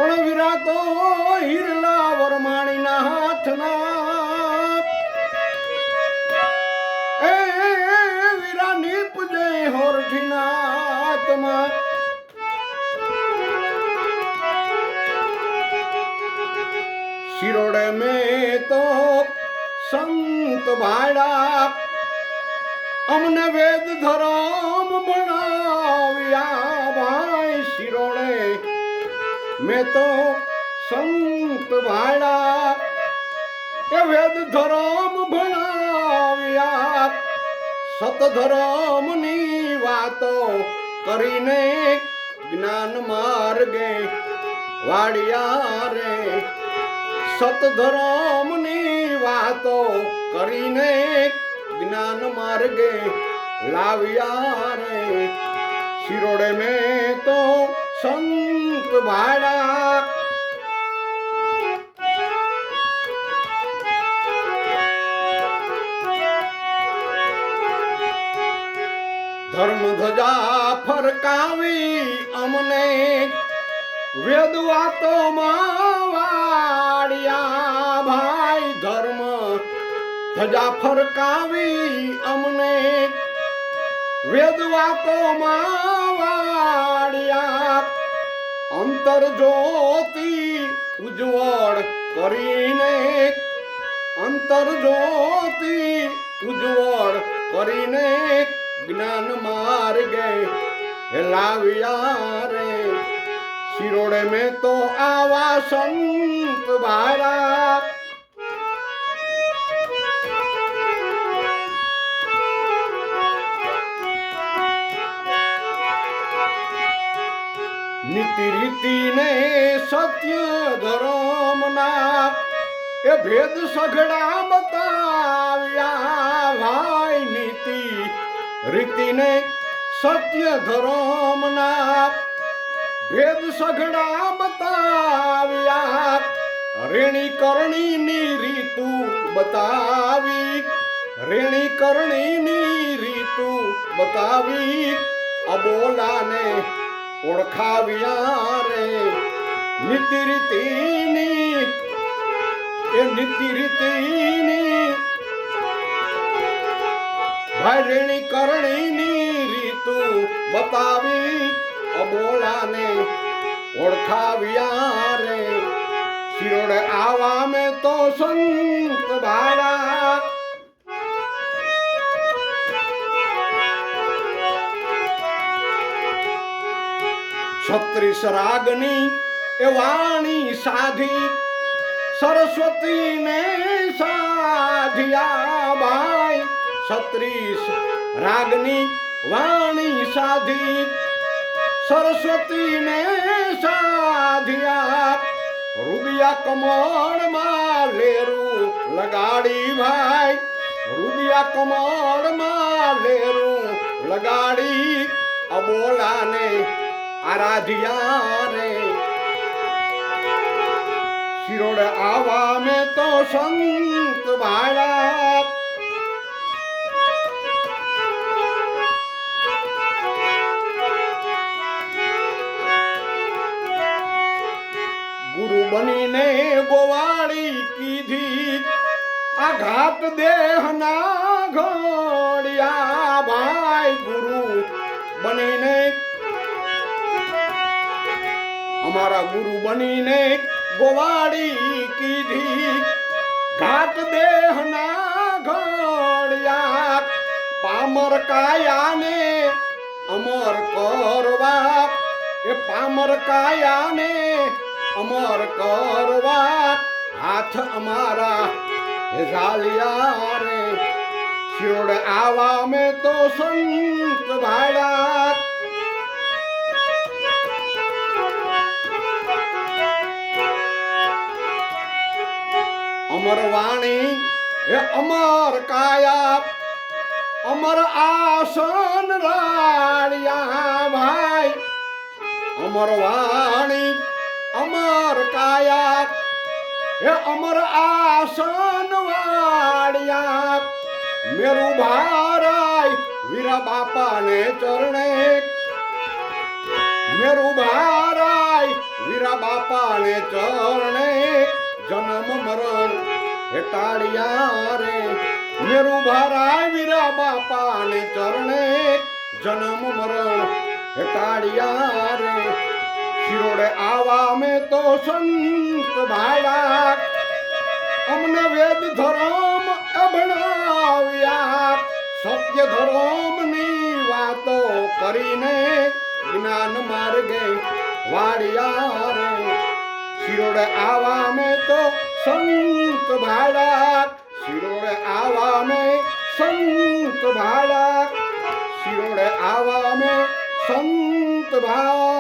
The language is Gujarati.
પણ વીરા તો હિરલા વરમાણીના હાથના એ વીરા નીપજે હોરઠીના આત્મા શિરોડે મેં તો સંત ભાડા અમને વેદ ધર્મ ભણાવ્યા ભાઈ શિરોડે મેં તો સંત ભાડા એ વેદ ધર્મ ભણાવ્યા સતધર્મની વાતો કરીને જ્ઞાન માર્ગે વાડિયા રે સતધર્મની વાતો કરીને જ્ઞાન માર્ગે લાવ્યા રે શિરોડે મેં તો સંત ભાડા ધર્મ ધજા ફરકાવી અમને વેદ વાતોમાં વાડિયા ભાઈ ધર્મ ધજા ફરકાવી અમને વેદ વાતોમાં વાડિયા અંતર જ્યોતિ ઉજ્જવળ કરીને અંતર જ્યોતિ ઉજ્જવળ કરીને જ્ઞાન માર્ગે લાવ્યા રે શિરોડે મેં તો આવા સંત ભાડા નીતિ રીતિ ને સત્ય ધર્મના એ ભેદ સઘળા બતાવ્યા ભાઈ નીતિ રીતિ ને સત્ય ધર્મના ભેદ સઘળા બતાવ્યા રેણી કરણીની રીતુ બતાવી રેણી કરણીની રીતુ બતાવી અબોલાને ઓળખાવ્યા રે નીતિ રીતિની એ નીતિ રીતિની ભાઈ રેણી કરણીની રીતુ બતાવી અબોલાને ઓળખાવ્યા રે શિરોડે આવા મેં તો સંત ભાડા છત્રીસ રાગની એ વાણી સાધી સરસ્વતીને સાધ્યા ભાઈ 36 રાગની વાણી સાધી સરસ્વતીને સાધ્યા રૂદિયા કમળમાં લેરું લગાડી ભાઈ રૂદિયા કમળમાં લેરું લગાડી અબોલાને આરાધ્યા રે શિરોડ આવા મેં તો સંત ભાડા ગુરુ બનીને ગોવાળી કીધી આ ઘાટ દેહના ઘોડિયા ભાઈ ગુરુ બનીને અમારા ગુરુ બનીને ગોવાળી કીધી ઘાટ દેહના ઘોડિયા પામર કાયાને અમર કરવા એ પામર કાયાને અમર કરવા હાથ અમારા ઝાલિયા રે શિરોડ આવા મેં તો સંત ભાડા અમર વાણી એ અમર કાયા અમર આસન રાળિયા ભાઈ અમર વાણી અમર કાયા એ અમર આસન વાળિયા મેરું ભારાય વીરા બાપાને ચરણે મેરું ભારાય વીરા બાપાને ચરણે જન્મ મરણ હેટાળિયા રે મેરુ ભારાય વીરા બાપાને ચરણે જન્મ મરણ હેટાળિયા રે શિરોડે આવા મેં તો સંત ભાયા અમને વેદ ધર્મ અભણાવ્યા સત્ય ધર્મની વાતો કરીને જ્ઞાન માર્ગે વાળ્યા રે શિરોડે આવા મેં તો સંત ભાડા શિરોડે આવા મેં સંત ભાડા શિરોડે આવા મેં સંત ભાડા